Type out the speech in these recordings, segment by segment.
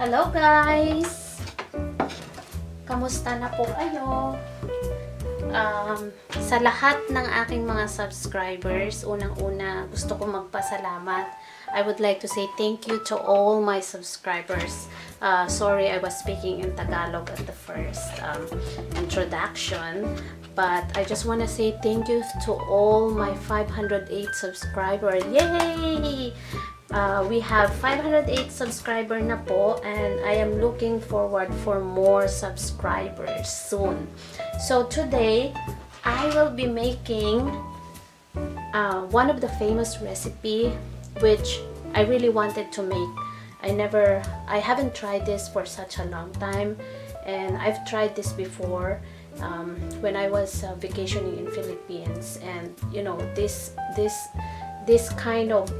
Hello guys! Kamusta na po kayo? Sa lahat ng aking mga subscribers, unang-una gusto ko magpasalamat. I would like to say thank you to all my subscribers. Sorry, I was speaking in Tagalog at the first introduction. But I just want to say thank you to all my 508 subscribers. Yay! We have 508 subscribers na po, and I am looking forward for more subscribers soon. So today, I will be making one of the famous recipe which I really wanted to make. I haven't tried this for such a long time, and I've tried this before when I was vacationing in Philippines, and you know this kind of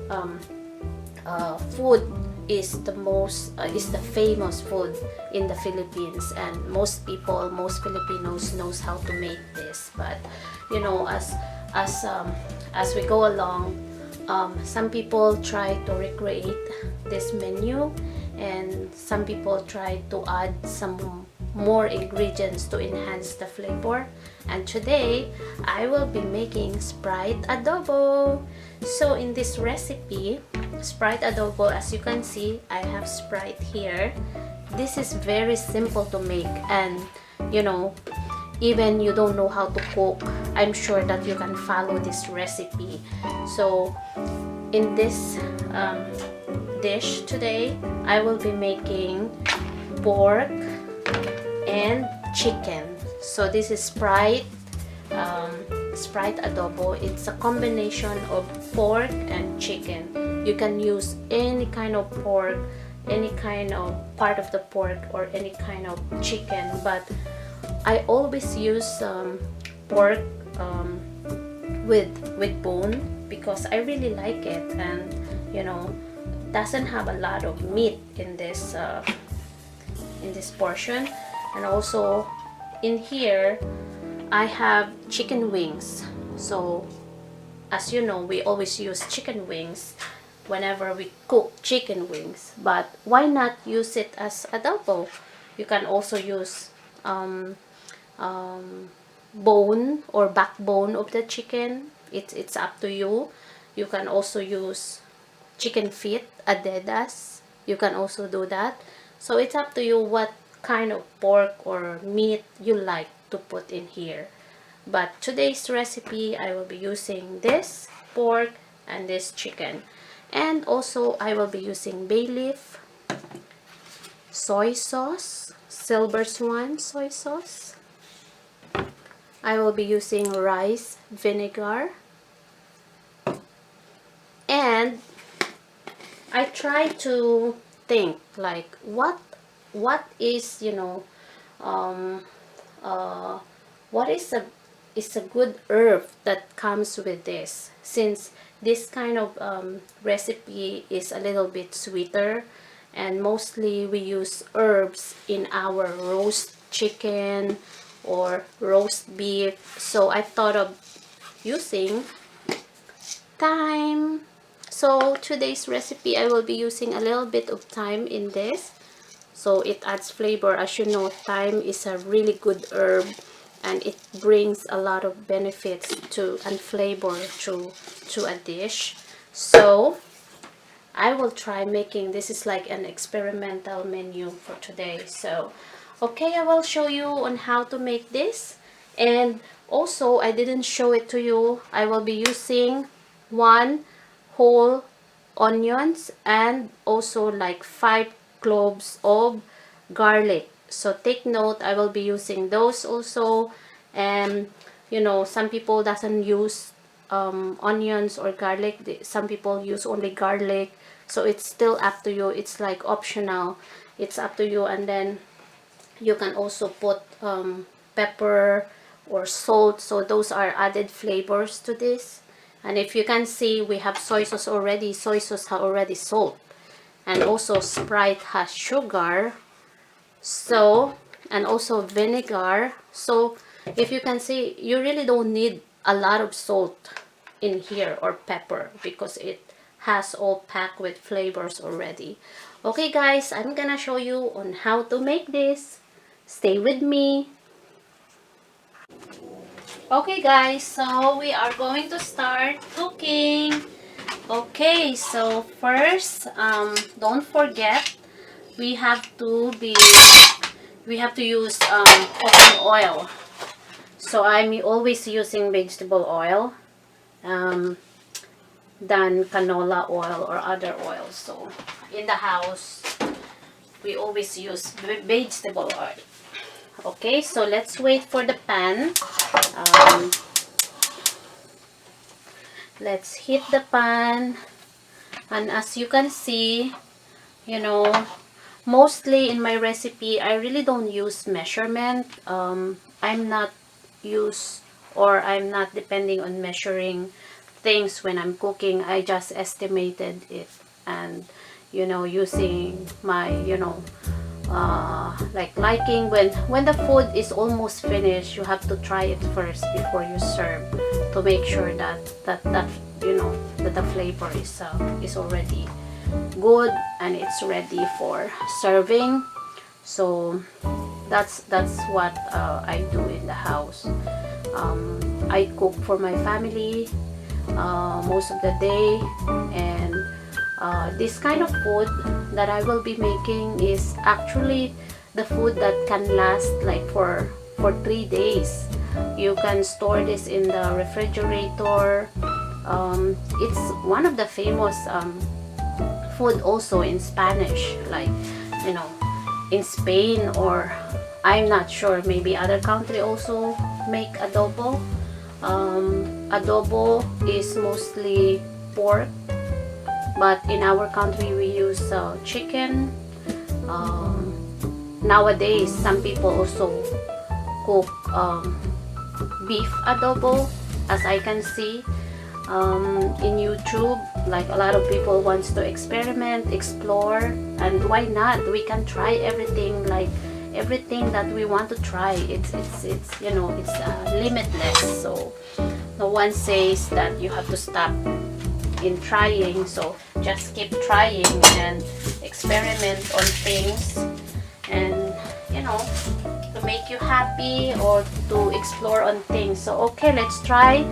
food is the famous food in the Philippines, and most Filipinos knows how to make this. But you know, as we go along, some people try to recreate this menu, and some people try to add some more ingredients to enhance the flavor. And today I will be making Sprite Adobo. So in this recipe, Sprite Adobo, as you can see, I have Sprite here. This is very simple to make, and you know, even you don't know how to cook, I'm sure that you can follow this recipe. So in this dish today, I will be making pork and chicken. So this is Sprite Adobo. It's a combination of pork and chicken. You can use any kind of pork, any kind of part of the pork, or any kind of chicken, but I always use pork with bone because I really like it, and you know, doesn't have a lot of meat in this portion. And also in here I have chicken wings. So as you know, we always use chicken wings whenever we cook chicken wings, but why not use it as adobo? You can also use bone or backbone of the chicken. It's up to you. You can also use chicken feet, adedas. You can also do that. So it's up to you what kind of pork or meat you like to put in here. But today's recipe, I will be using this pork and this chicken. And also I will be using bay leaf, soy sauce, Silver Swan soy sauce. I will be using rice vinegar. And I try to think like what is, you know, what is a good herb that comes with this, since this kind of recipe is a little bit sweeter, and mostly we use herbs in our roast chicken or roast beef. So I thought of using thyme. So today's recipe, I will be using a little bit of thyme in this, so it adds flavor. As you know, thyme is a really good herb, and it brings a lot of benefits and flavor to a dish. So I will try making this. Is like an experimental menu for today. So okay, I will show you on how to make this. And also, I didn't show it to you, I will be using 1 whole onions and also like 5 cloves of garlic. So take note, I will be using those also. And you know, some people doesn't use onions or garlic. Some people use only garlic. So it's still up to you. It's like optional. It's up to you. And then you can also put pepper or salt. So those are added flavors to this. And if you can see, we have soy sauce already. Soy sauce has already salt. And also Sprite has sugar. So, and also vinegar. So if you can see, you really don't need a lot of salt in here or pepper, because it has all packed with flavors already. Okay guys, I'm gonna show you on how to make this. Stay with me. Okay guys, so we are going to start cooking. Okay, so first, don't forget we have to be we have to use cooking oil. So I'm always using vegetable oil than canola oil or other oils. So in the house, we always use vegetable oil. Okay, so let's wait for the pan. Um, let's heat the pan. And as you can see, you know, mostly in my recipe, I really don't use measurement. I'm not use or I'm not depending on measuring things when I'm cooking. I just estimated it and, you know, using my, like liking when the food is almost finished, you have to try it first before you serve to make sure that you know that the flavor is already good and it's ready for serving. So that's what I do in the house. I cook for my family most of the day, and this kind of food that I will be making is actually the food that can last like for 3 days. You can store this in the refrigerator. It's one of the famous food also in Spanish, like, you know, in Spain, or I'm not sure, maybe other country also make adobo. Adobo is mostly pork, but in our country we use chicken. Nowadays some people also cook beef adobo, as I can see in YouTube. Like a lot of people wants to experiment, explore, and why not? We can try everything, like everything that we want to try. It's you know, it's limitless. So no one says that you have to stop in trying. So just keep trying and experiment on things, and you know, to make you happy or to explore on things. So okay, let's try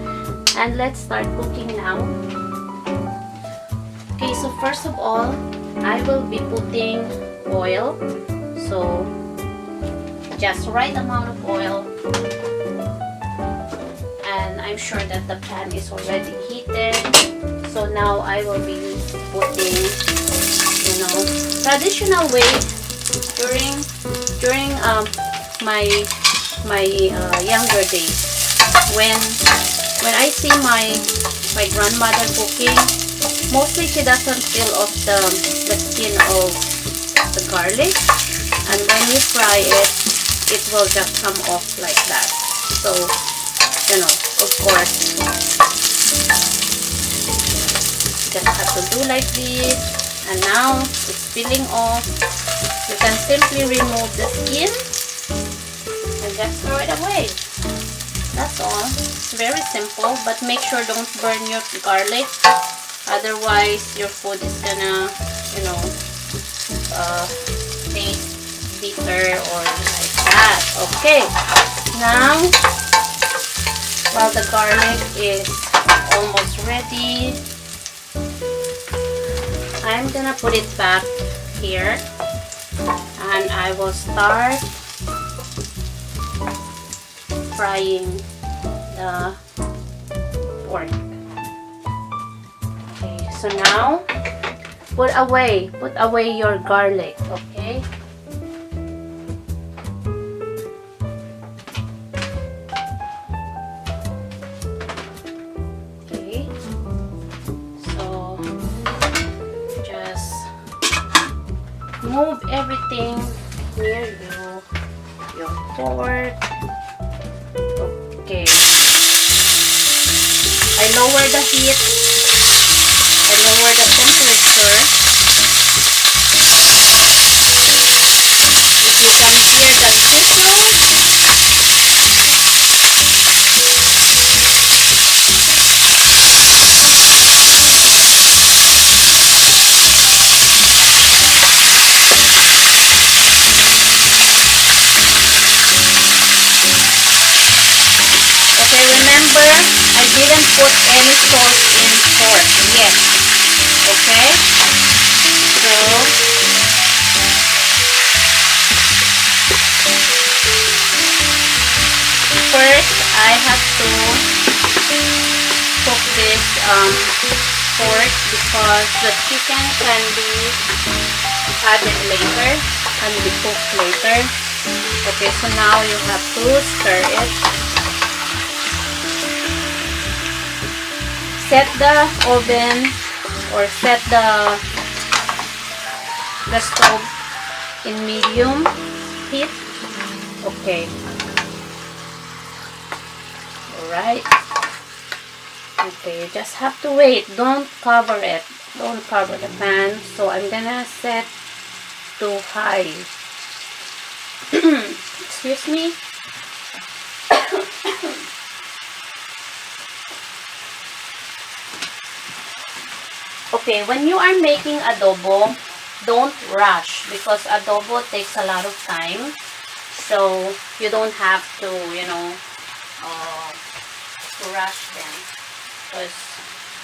and let's start cooking now. Okay, so first of all, I will be putting oil. So just right amount of oil, and I'm sure that the pan is already heated. So now I will be putting, you know, traditional way during my younger days, when I see my grandmother cooking. Mostly she doesn't peel off the skin of the garlic, and when you fry it, it will just come off like that. So, you know, of course, just have to do like this, and now it's peeling off. You can simply remove the skin and just throw it away. That's all. It's very simple, but make sure don't burn your garlic. Otherwise, your food is gonna, you know, taste bitter or like that. Okay. Now, while the garlic is almost ready, I'm gonna put it back here, and I will start frying the pork. So now, put away your garlic, okay? Okay, so just move everything near you, your pork. Okay, I lower the heat. I lower the temperature. If you can hear the sizzle, didn't put any salt in pork yet. Okay? So, first, I have to cook this pork because the chicken can be added later, can be cooked later. Okay, so now you have to stir it. Set the oven or set the stove in medium heat. Okay. Alright. Okay, you just have to wait. Don't cover it. Don't cover the pan. So I'm gonna set to high. Excuse me. Okay, when you are making adobo, don't rush because adobo takes a lot of time. So you don't have to, you know, rush them because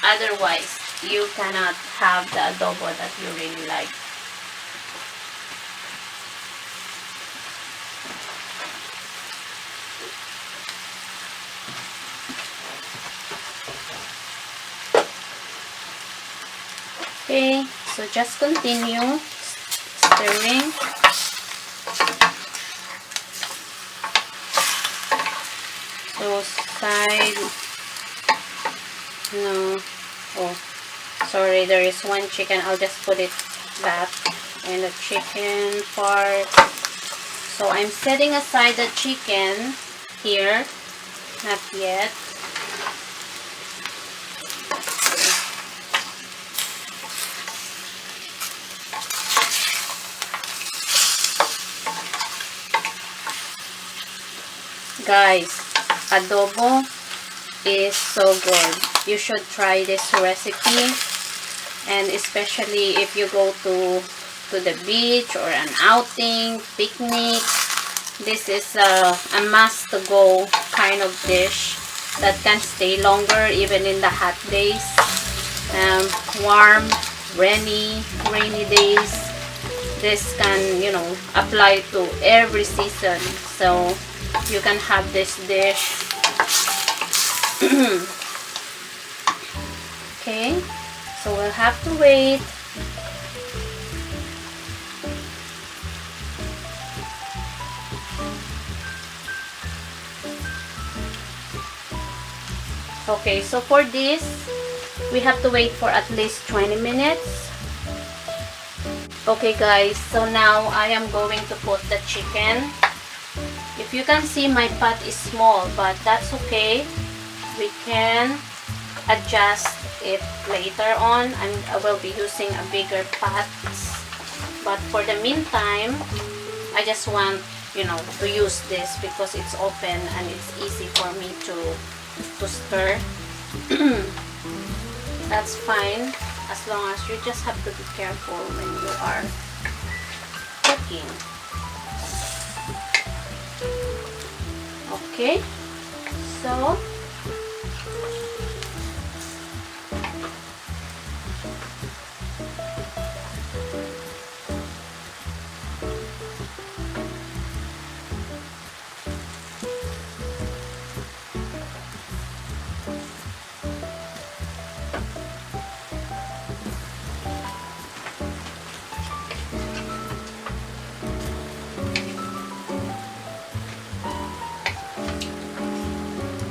otherwise you cannot have the adobo that you really like. Okay, so just continue stirring. So side, no, oh, sorry, there is one chicken. I'll just put it back in the chicken part. So I'm setting aside the chicken here, not yet. Guys, adobo is so good. You should try this recipe, and especially if you go to the beach or an outing, picnic, this is a must-go kind of dish that can stay longer even in the hot days. Warm, rainy days, this can, you know, apply to every season. So you can have this dish. Okay, so we'll have to wait. Okay, so for this, we have to wait for at least 20 minutes. Okay guys, so now I am going to put the chicken. If you can see, my pot is small, but that's okay. We can adjust it later on. I will be using a bigger pot. But for the meantime, I just want, you know, to use this because it's open and it's easy for me to stir. That's fine, as long as you just have to be careful when you are cooking. Okay, so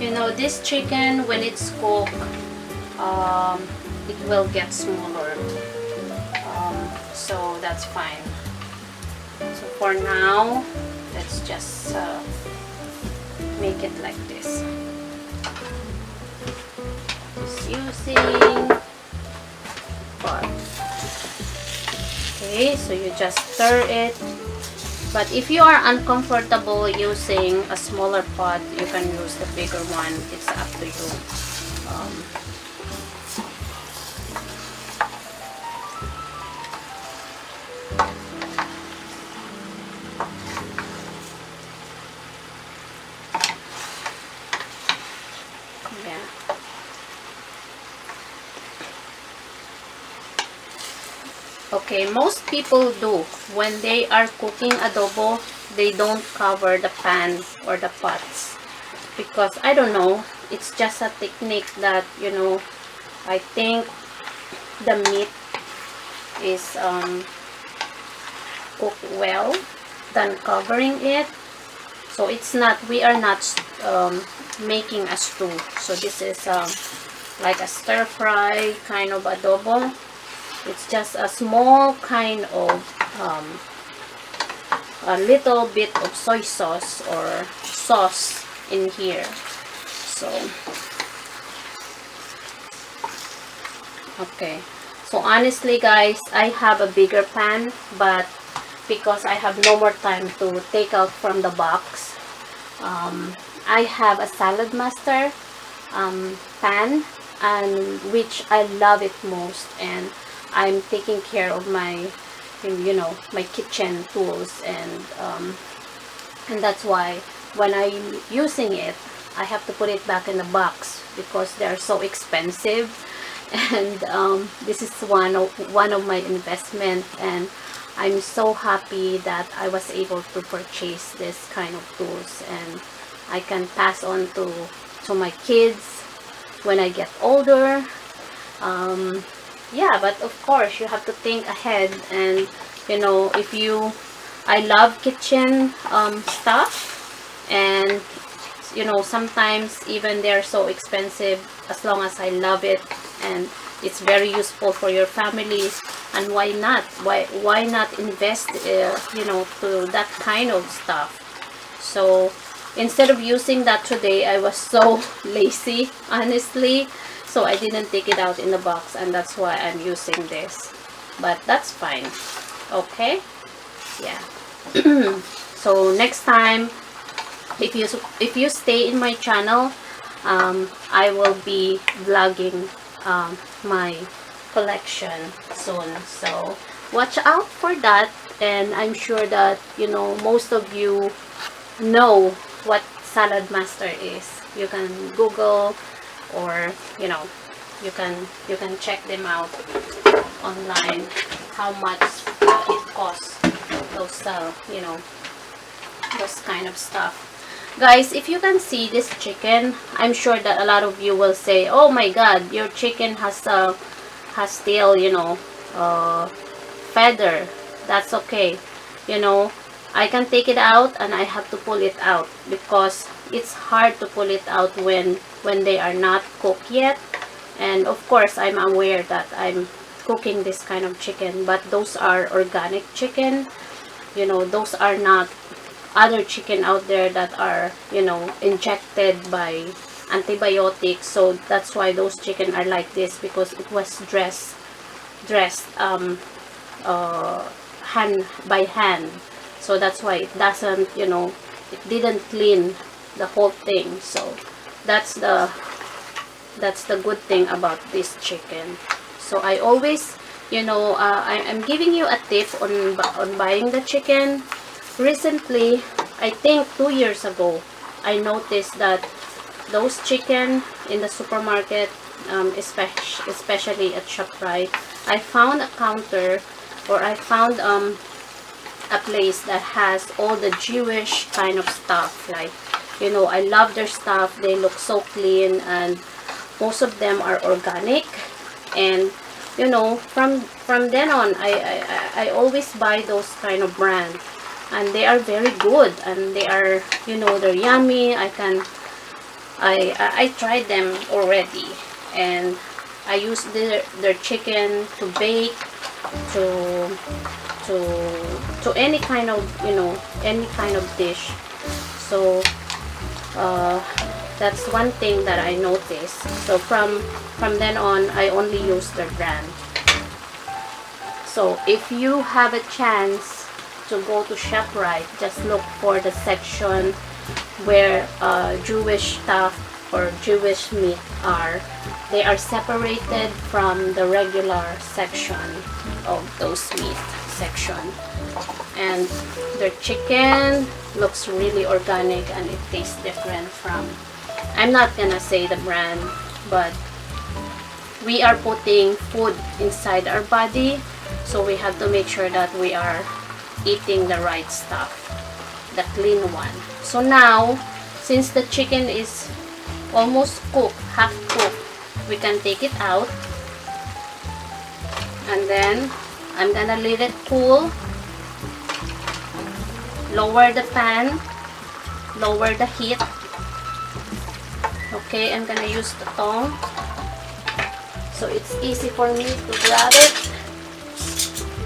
you know, this chicken, when it's cooked, it will get smaller, so that's fine. So for now, let's just make it like this. Just using pot. Okay, so you just stir it. But if you are uncomfortable using a smaller pot, you can use the bigger one. It's up to you. Yeah. Okay, most people do. When they are cooking adobo, they don't cover the pan or the pots. Because, I don't know, it's just a technique that, you know, I think the meat is cooked well than covering it. So it's not, we are not making a stew. So this is like a stir fry kind of adobo. It's just a small kind of a little bit of soy sauce or sauce in here. So okay, so honestly guys, I have a bigger pan, but because I have no more time to take out from the box, I have a salad master pan, and which I love it most, and I'm taking care of my, you know, my kitchen tools, and that's why when I'm using it, I have to put it back in the box because they're so expensive. And this is one of my investment, and I'm so happy that I was able to purchase this kind of tools, and I can pass on to my kids when I get older. Yeah, but of course you have to think ahead, and you know, I love kitchen stuff, and you know, sometimes even they're so expensive, as long as I love it and it's very useful for your family, and why not invest you know, to that kind of stuff. So instead of using that today, I was so lazy, honestly, so I didn't take it out in the box, and that's why I'm using this, but that's fine. Okay, yeah. So next time, if you stay in my channel, I will be vlogging my collection soon, so watch out for that. And I'm sure that, you know, most of you know what salad master is. You can Google, or you know, you can check them out online, how much it costs, those you know, those kind of stuff. Guys, if you can see this chicken, I'm sure that a lot of you will say, oh my god, your chicken has still, you know, feather. That's okay, you know, I can take it out, and I have to pull it out because it's hard to pull it out when they are not cooked yet. And of course, I'm aware that I'm cooking this kind of chicken, but those are organic chicken, you know, those are not other chicken out there that are, you know, injected by antibiotics. So that's why those chicken are like this, because it was dressed hand by hand. So that's why it doesn't, you know, it didn't clean the whole thing. So that's the good thing about this chicken. So I always, you know, I'm giving you a tip on buying the chicken. Recently, I think 2 years ago, I noticed that those chicken in the supermarket, especially at ShopRite, I found a counter, or I found a place that has all the Jewish kind of stuff. Like, you know, I love their stuff. They look so clean, and most of them are organic. And you know, from then on, I always buy those kind of brand, and they are very good, and they are, you know, they're yummy. I tried them already, and I use their chicken to bake, to any kind of, you know, any kind of dish. So that's one thing that I noticed. So from then on, I only use their brand. So if you have a chance to go to ShopRite, just look for the section where Jewish stuff or Jewish meat are. They are separated from the regular section of those meat section, and their chicken looks really organic, and it tastes different from, I'm not gonna say the brand, but we are putting food inside our body, So we have to make sure that we are eating the right stuff, the clean one. So now, since the chicken is almost cooked, half cooked, we can take it out. And then I'm gonna let it cool. Lower the pan, lower the heat. Okay, I'm gonna use the tongue so it's easy for me to grab it.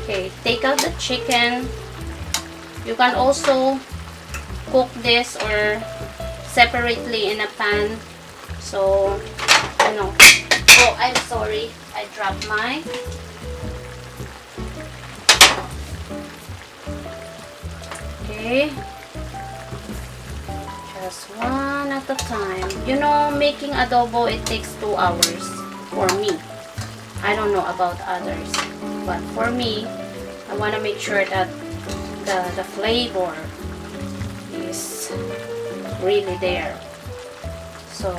Okay, take out the chicken. You can also cook this or separately in a pan. So, you know. Oh, I'm sorry. I dropped mine. Okay. Just one at a time. You know, making adobo, it takes 2 hours for me. I don't know about others. But for me, I want to make sure that the flavor is really there. So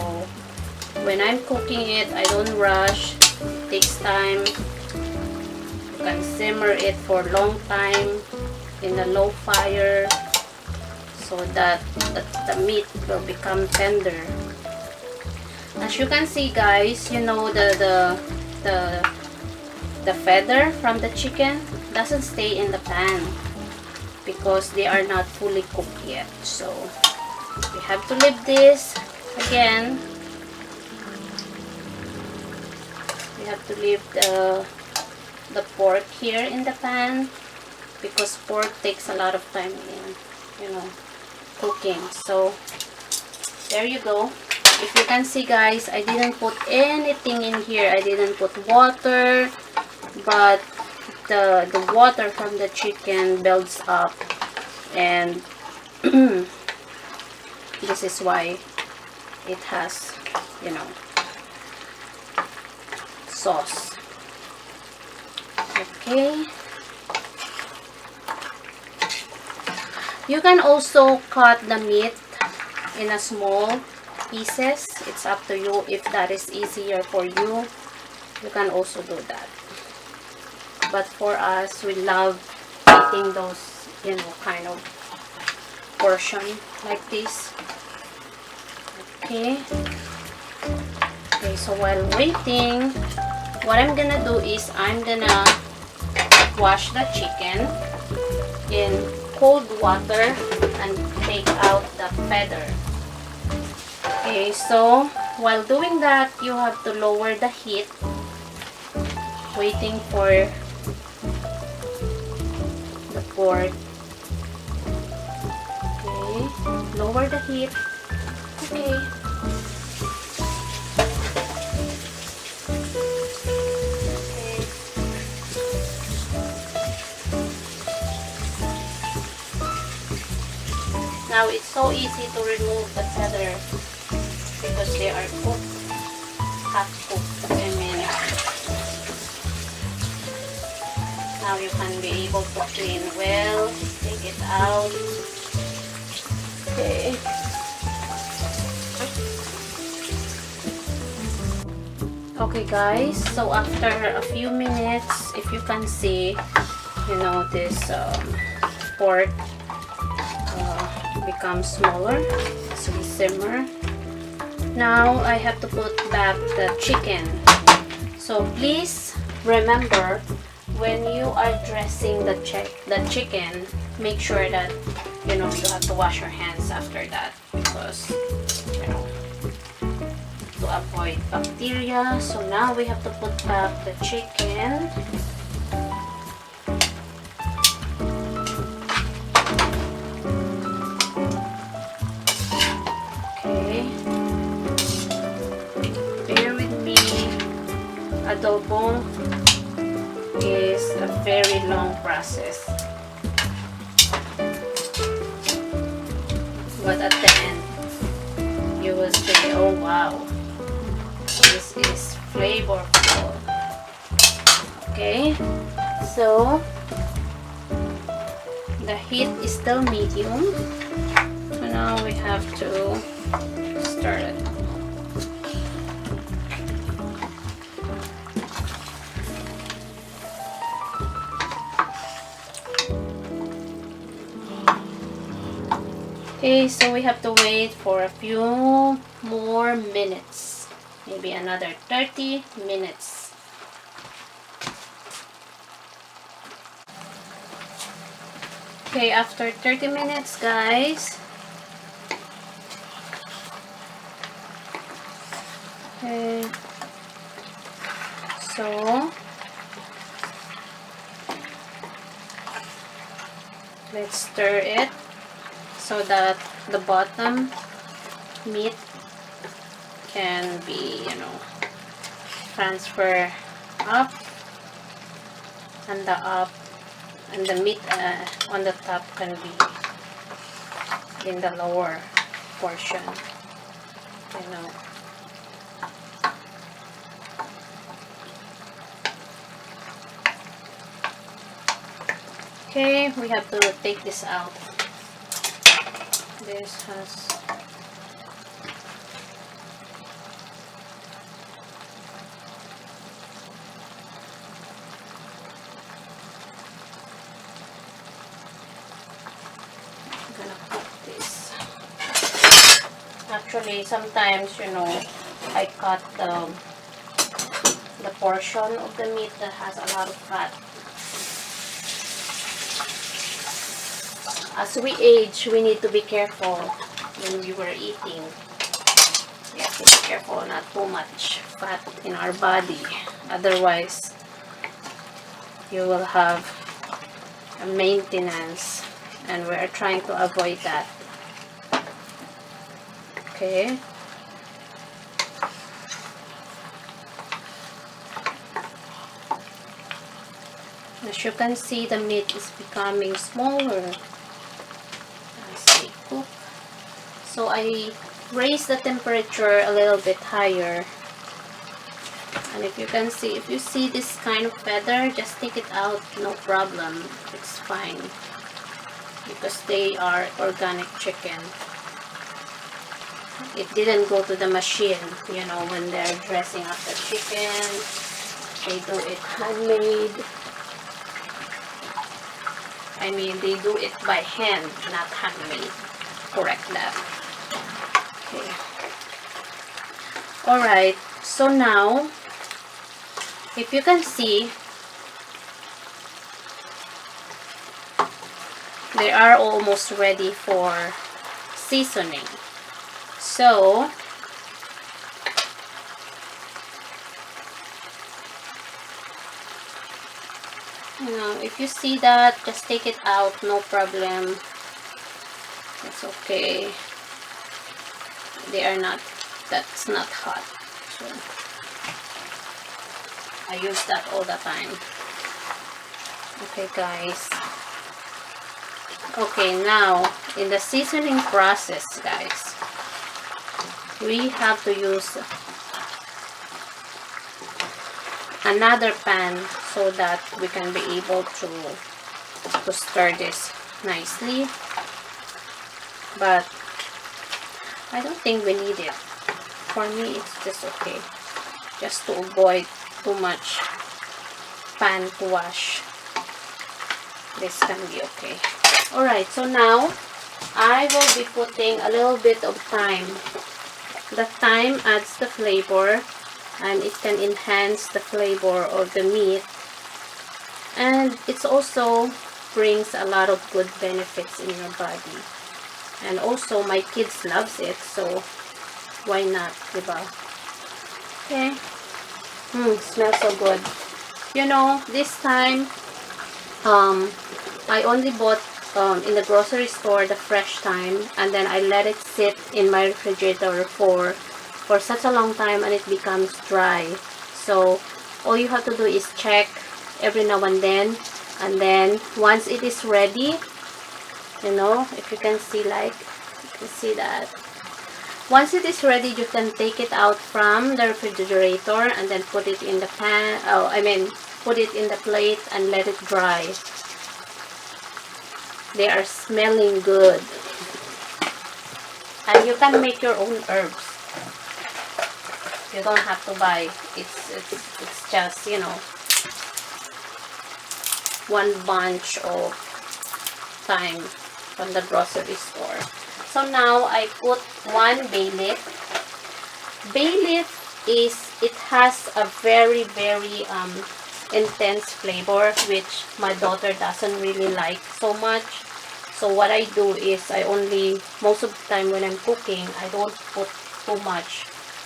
when I'm cooking it, I don't rush. It takes time. You can simmer it for a long time in a low fire so that the meat will become tender. As you can see, guys, you know, the feather from the chicken doesn't stay in the pan because they are not fully cooked yet. So we have to leave this again. We have to leave the pork here in the pan because pork takes a lot of time in, you know, cooking. So there you go. If you can see, guys, I didn't put anything in here. I didn't put water, but the water from the chicken builds up, and this is why it has, you know, sauce. Okay. You can also cut the meat in a small pieces. It's up to you. If that is easier for you, you can also do that. But for us, we love eating those, you know, kind of portion like this. Okay. Okay, so while waiting, what I'm gonna do is I'm gonna wash the chicken in cold water and take out the feather. Okay, so while doing that, you have to lower the heat, waiting for the pork. Okay, lower the heat. Okay. Now it's so easy to remove the feather because they are cooked, half cooked. I mean, now you can be able to clean well, take it out. Okay. Okay, guys, so after a few minutes, if you can see, you know, this pork becomes smaller as we simmer. Now I have to put back the chicken. So please remember, when you are dressing the chicken, make sure that, you know, you have to wash your hands after that because, you know, to avoid bacteria. So now we have to put back the chicken. Adobo is a very long process, but at the end you will say, oh wow, this is flavorful. Okay, so the heat is still medium, so now we have to stir it. Okay, so we have to wait for a few more minutes. Maybe another 30 minutes. Okay, after 30 minutes, guys. Okay. So, let's stir it so that the bottom meat can be, transfer up, and the meat on the top can be in the lower portion, Okay, we have to take this out. This has I'm gonna cut this. Actually, sometimes, I cut the portion of the meat that has a lot of fat. As we age, we need to be careful when we were eating. We have to be careful not too much fat in our body. Otherwise, you will have a maintenance, and we are trying to avoid that. Okay. As you can see, the meat is becoming smaller as we cook. So I raise the temperature a little bit higher. And if you can see, if you see this kind of feather, just take it out, no problem. It's fine. Because they are organic chicken. It didn't go to the machine, when they're dressing up the chicken. They do it handmade. I mean, they do it by hand, not handmade. Correct that. Okay. Alright, so now, if you can see, they are almost ready for seasoning. So, if you see that, just take it out, no problem. It's okay. That's not hot. So, I use that all the time. Okay, guys. Okay, now, in the seasoning process, guys, we have to use another pan so that we can be able to stir this nicely. But I don't think we need it. For me, it's just okay. Just to avoid too much pan to wash. This can be okay. Alright, so now I will be putting a little bit of thyme. The thyme adds the flavor, and it can enhance the flavor of the meat, and it also brings a lot of good benefits in your body. And also my kids loves it, so why not, diba? Okay. Smells so good. This time I only bought in the grocery store the fresh thyme, and then I let it sit in my refrigerator for such a long time, and it becomes dry. So all you have to do is check every now and then once it is ready, if you can see, that once it is ready, you can take it out from the refrigerator and then put it in the pan, put it in the plate and let it dry. They are smelling good. And you can make your own herbs. You don't have to buy. It's just, one bunch of thyme from the grocery store. So now I put 1 bay leaf. Bay leaf it has a very intense flavor, which my daughter doesn't really like so much. So what I do is most of the time when I'm cooking, I don't put too much,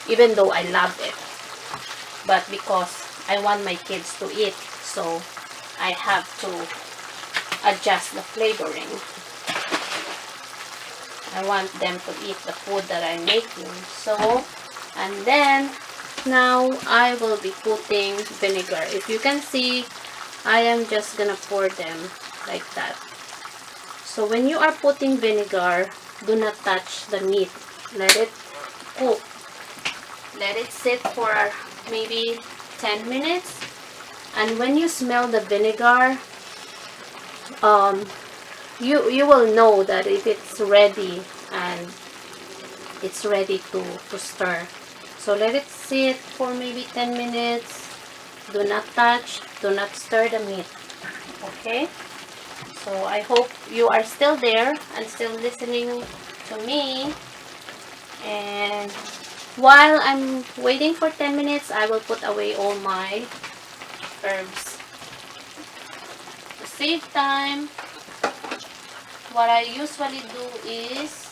even though I love it. But because I want my kids to eat, so I have to adjust the flavoring. I want them to eat the food that I'm making. So, and then now I will be putting vinegar. If you can see, I am just gonna pour them like that. So when you are putting vinegar, do not touch the meat. Let it cook. Let it sit for maybe 10 minutes. And when you smell the vinegar, you will know that if it's ready and it's ready to stir. So let it sit for maybe 10 minutes. Do not touch, do not stir the meat. Okay? So I hope you are still there and still listening to me. And while I'm waiting for 10 minutes, I will put away all my herbs. To save time, what I usually do is,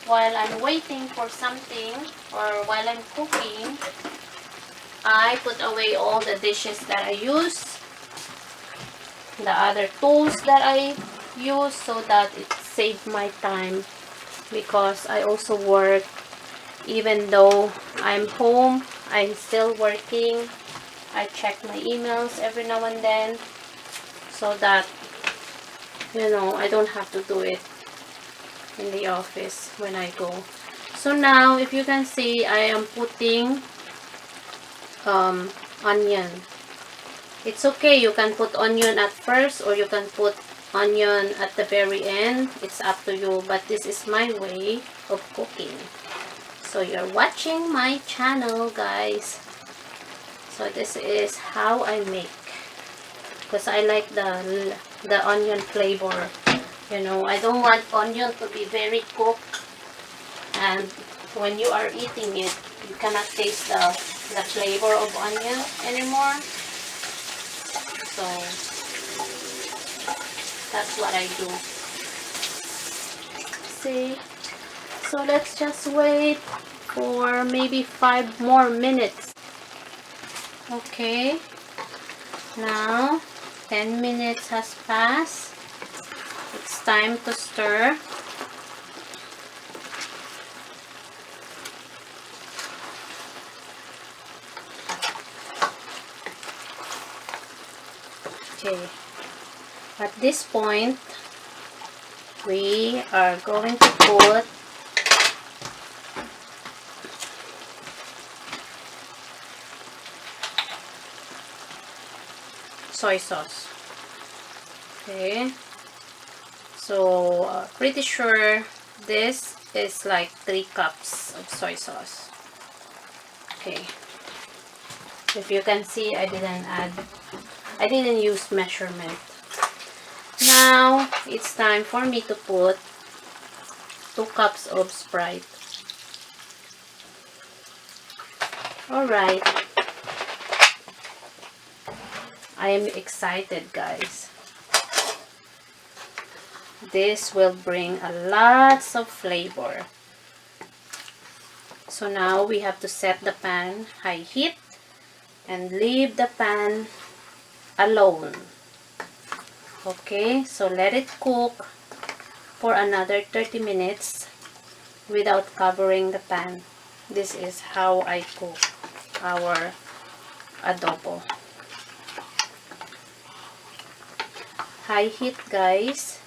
while I'm waiting for something or while I'm cooking, I put away all the dishes that I use, the other tools that I use, so that it saves my time, because I also work. Even though I'm home, I'm still working. I check my emails every now and then, so that I don't have to do it in the office when I go. So now, if you can see, I am putting onion. It's okay, you can put onion at first or you can put onion at the very end. It's up to you, but this is my way of cooking. So you're watching my channel, guys. So this is how I make, because I like the onion flavor. I don't want onion to be very cooked, and when you are eating it, you cannot taste the flavor of onion anymore. So that's what I do. See? So let's just wait for maybe 5 more minutes. Okay. Now 10 minutes has passed. It's time to stir. Okay. At this point, we are going to put soy sauce. Okay. So, pretty sure this is like 3 cups of soy sauce. Okay. If you can see, I didn't use measurement. Now, it's time for me to put 2 cups of Sprite. Alright. I am excited, guys. This will bring a lots of flavor. So now we have to set the pan high heat and leave the pan alone. Okay, so let it cook for another 30 minutes without covering the pan. This is how I cook our adobo. High heat, guys.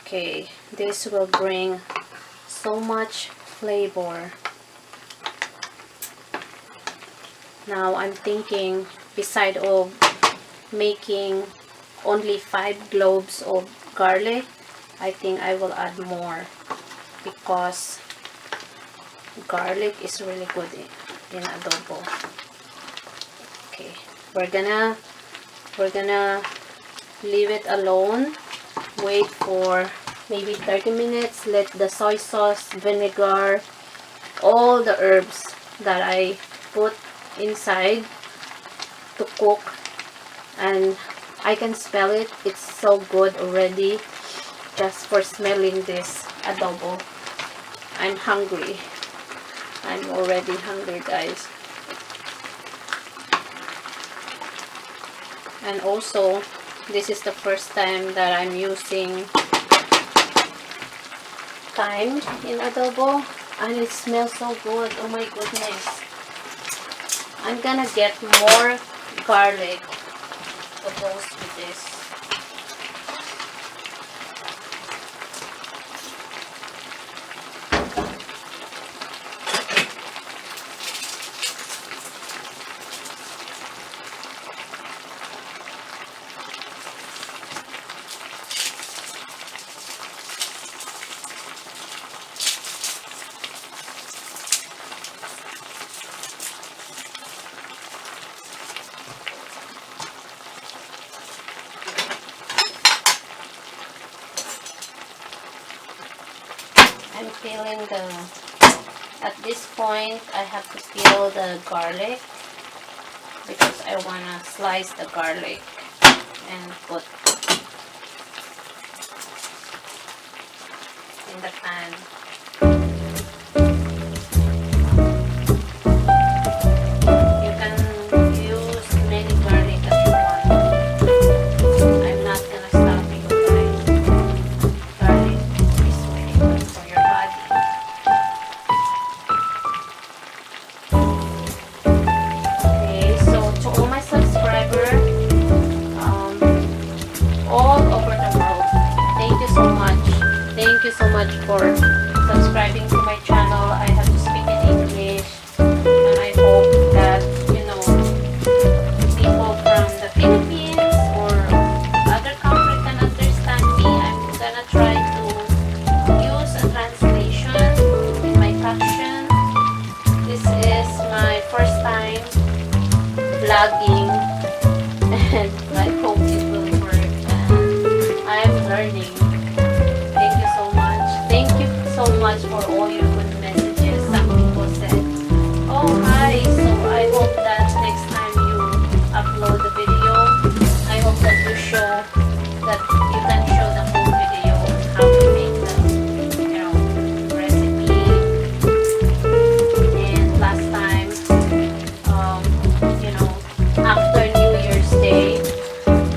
Okay, this will bring so much flavor. Now I'm thinking, beside of making only 5 cloves of garlic, I think I will add more, because garlic is really good in adobo. Okay, we're gonna leave it alone. Wait for maybe 30 minutes. Let the soy sauce, vinegar, all the herbs that I put inside to cook, and I can smell it. It's so good already just for smelling this adobo. I'm hungry. I'm already hungry, guys. And also, this is the first time that I'm using thyme in adobo, and it smells so good. Oh my goodness. I'm gonna get more garlic to goes with this. I'm peeling at this point I have to peel the garlic because I want to slice the garlic and put in the pan. You can use many garlic as you want. I'm not gonna stop you guys. Garlic is very good for your body. Okay, so to all my subscribers all over the world, thank you so much. Thank you so much for subscribing to my channel. I have to speak in English, and I hope that, you know, people from the Philippines or other countries can understand me. I'm gonna try to use a translation in my caption. This is my first time vlogging, and I hope it will work. And I'm learning. Thank you so much. Thank you so much for all your good messages. Some people said, oh hi, so I hope that next time you upload the video, I hope that you show that you can show the whole video on how to make the, you know, recipe. And last time, you know, after New Year's Day,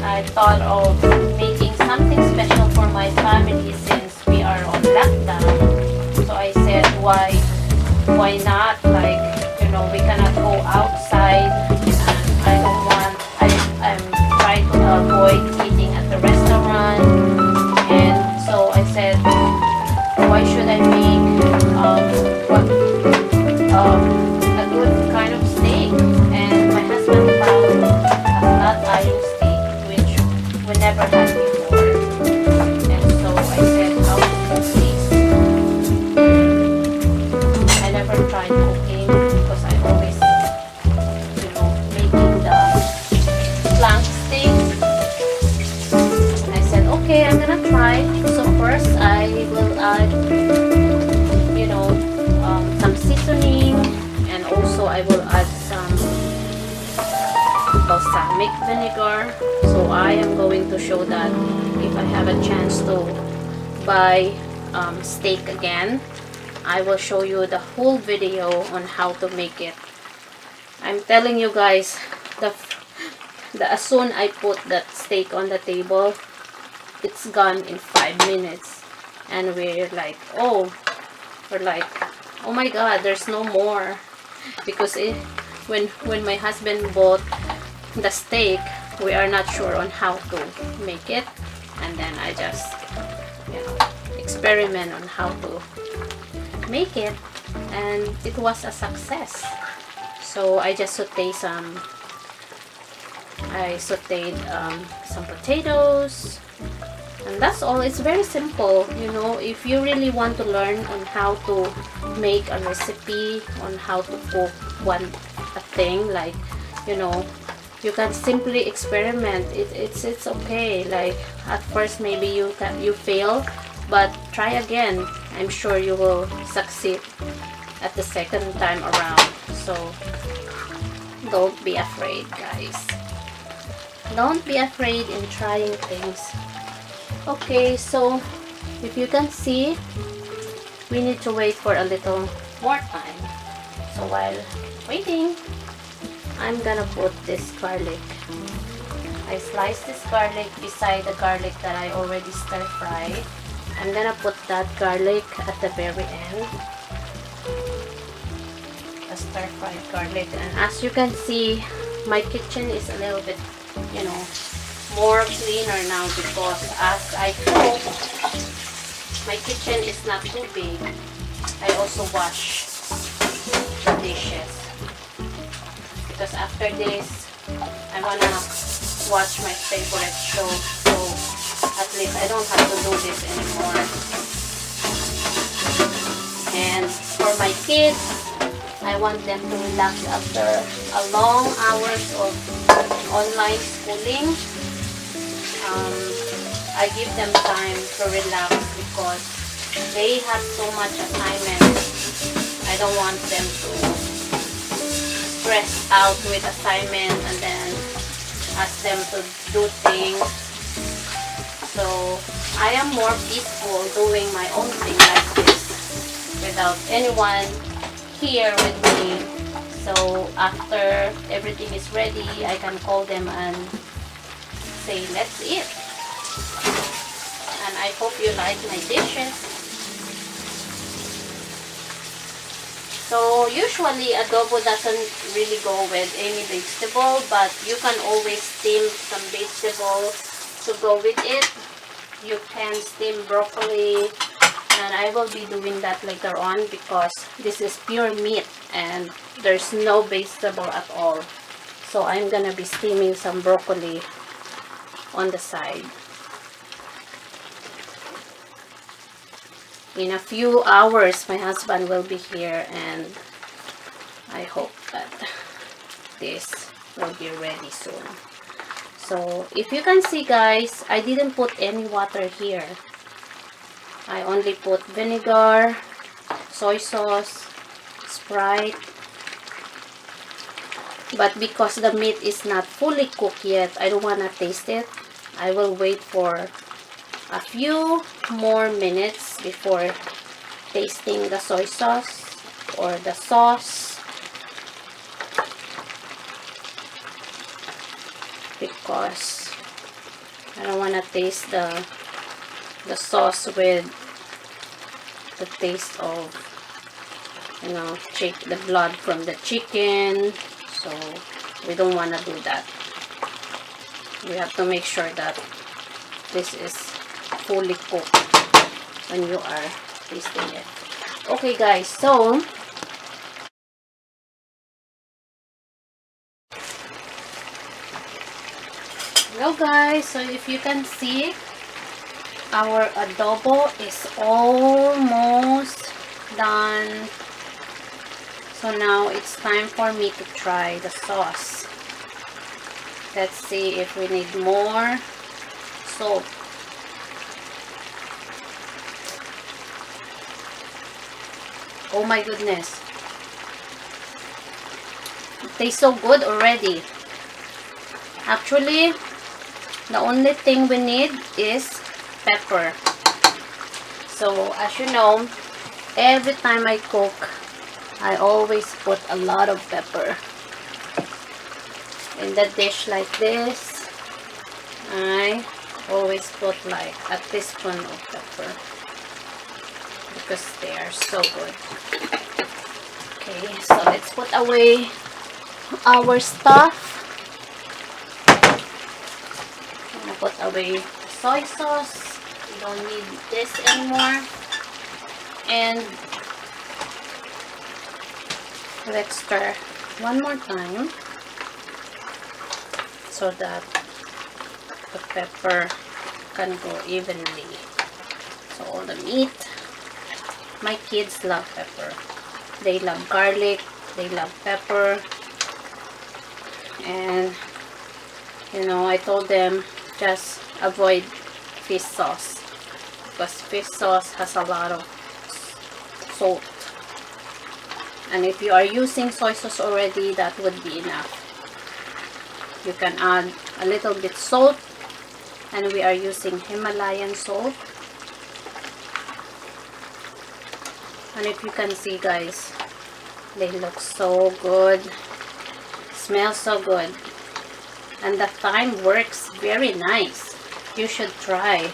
I thought of making something special for my family since we are on lockdown. So I said, why not? Like, you know, we cannot go outside, and I don't want. I'm trying to avoid eating at the restaurant, and so I said, why should I make a good kind of steak? And my husband found a flat iron steak, which we never had before. And so I said, how to cook this? I never tried cooking because I always, you know, making the flank steak. And I said, okay, I'm gonna try. So first I will add, you know, some seasoning, and also I will add some balsamic vinegar. So I am going to show that if I have a chance to buy steak again, I will show you the whole video on how to make it. I'm telling you guys, as soon I put that steak on the table, it's gone in 5 minutes, and we're like, oh my god, there's no more. Because when my husband bought the steak, we are not sure on how to make it, and then I just, you know, experiment on how to make it, and it was a success. So I just sauteed some potatoes, and that's all. It's very simple, you know. If you really want to learn on how to make a recipe, on how to cook a thing, like, you know, you can simply experiment. It's okay. Like, at first maybe you fail, but try again. I'm sure you will succeed at the second time around. So don't be afraid, guys. Don't be afraid in trying things. Okay, so if you can see, we need to wait for a little more time. So while waiting, I'm gonna put this garlic. I sliced this garlic beside the garlic that I already stir fried. I'm gonna put that garlic at the very end. A stir fried garlic. And as you can see, my kitchen is a little bit, you know, more cleaner now because as I cook, my kitchen is not too big. I also wash the dishes because after this I wanna watch my favorite show, so at least I don't have to do this anymore. And for my kids, I want them to relax after a long hours of online schooling. I give them time to relax because they have so much assignments. I don't want them to stress out with assignment and then ask them to do things. So I am more peaceful doing my own thing like this without anyone here with me. So after everything is ready, I can call them and say, let's eat. And I hope you like my dishes. So usually adobo doesn't really go with any vegetable, but you can always steam some vegetable to go with it. You can steam broccoli, and I will be doing that later on because this is pure meat and there's no vegetable at all. So I'm gonna be steaming some broccoli on the side. In a few hours, my husband will be here, and I hope that this will be ready soon. So, if you can see, guys, I didn't put any water here. I only put vinegar, soy sauce, Sprite. But because the meat is not fully cooked yet, I don't want to taste it. I will wait for a few more minutes before tasting the soy sauce or the sauce, because I don't want to taste the sauce with the taste of, you know, the blood from the chicken. So we don't want to do that. We have to make sure that this is fully cooked when you are tasting it. Okay, guys, so hello guys, so if you can see, our adobo is almost done. So now it's time for me to try the sauce. Let's see if we need more salt. Oh my goodness. It tastes so good already. Actually, the only thing we need is pepper. So, as you know, every time I cook, I always put a lot of pepper. In the dish like this, I always put like a teaspoon of pepper because they are so good. Okay, so let's put away our stuff. I'm gonna put away the soy sauce. We don't need this anymore. And let's stir one more time so that the pepper can go evenly. So all the meat, my kids love pepper. They love garlic, they love pepper. And you know, I told them just avoid fish sauce because fish sauce has a lot of salt. And if you are using soy sauce already, that would be enough. You can add a little bit salt, and we are using Himalayan salt. And if you can see, guys, they look so good, smell so good, and the thyme works very nice. You should try.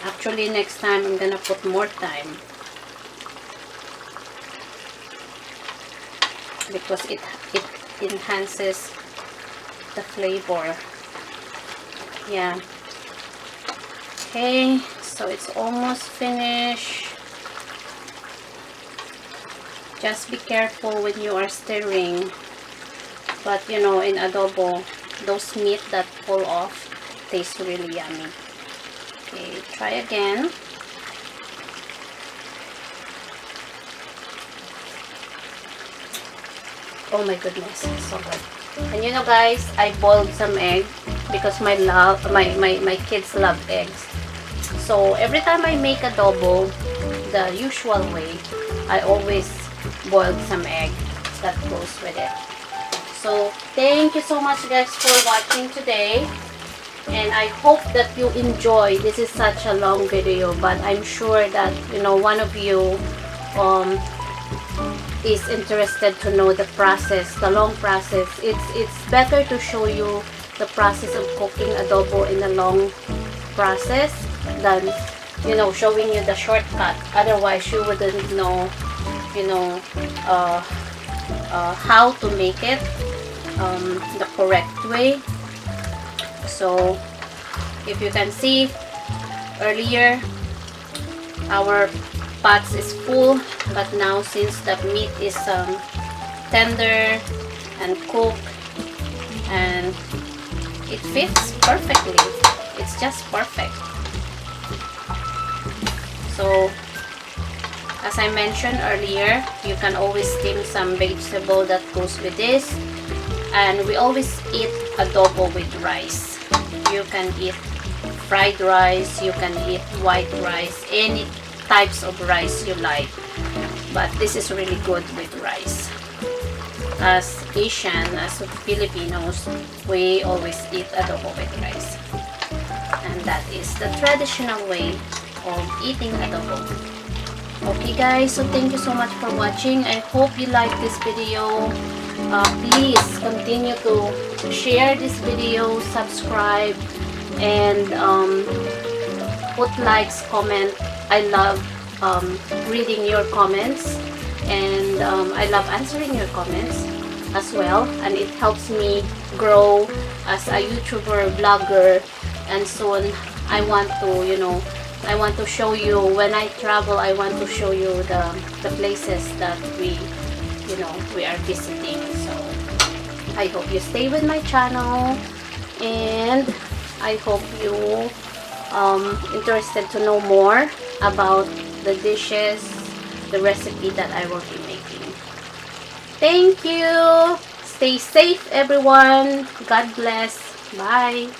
Actually, next time I'm gonna put more thyme because it enhances the flavor. Yeah. Okay, so it's almost finished. Just be careful when you are stirring. But you know, in adobo, those meat that fall off taste really yummy. Okay, try again. Oh my goodness, so good. And you know, guys, I boiled some egg because my kids love eggs. So every time I make adobo, the usual way, I always boil some egg that goes with it. So thank you so much, guys, for watching today. And I hope that you enjoy. This is such a long video, but I'm sure that, you know, one of you is interested to know the process, the long process. It's better to show you the process of cooking adobo in a long process than, you know, showing you the shortcut. Otherwise, you wouldn't know, you know, how to make it the correct way. So if you can see earlier, our pots is full, but now since the meat is tender and cooked, and it fits perfectly, it's just perfect. So as I mentioned earlier, you can always steam some vegetable that goes with this, and we always eat adobo with rice. You can eat fried rice, you can eat white rice, any types of rice you like, but this is really good with rice. As Asian, as Filipinos, we always eat adobo with rice, and that is the traditional way of eating adobo. Okay, guys, so thank you so much for watching. I hope you like this video. Please continue to share this video, subscribe, and put likes, comment. I love reading your comments, and I love answering your comments as well, and it helps me grow as a YouTuber, vlogger, and soon I want to, you know, I want to show you, when I travel, I want to show you the places that we, you know, we are visiting. So I hope you stay with my channel, and I hope you interested to know more about the dishes, the recipe that I will be making. Thank you. Stay safe, everyone. God bless. Bye.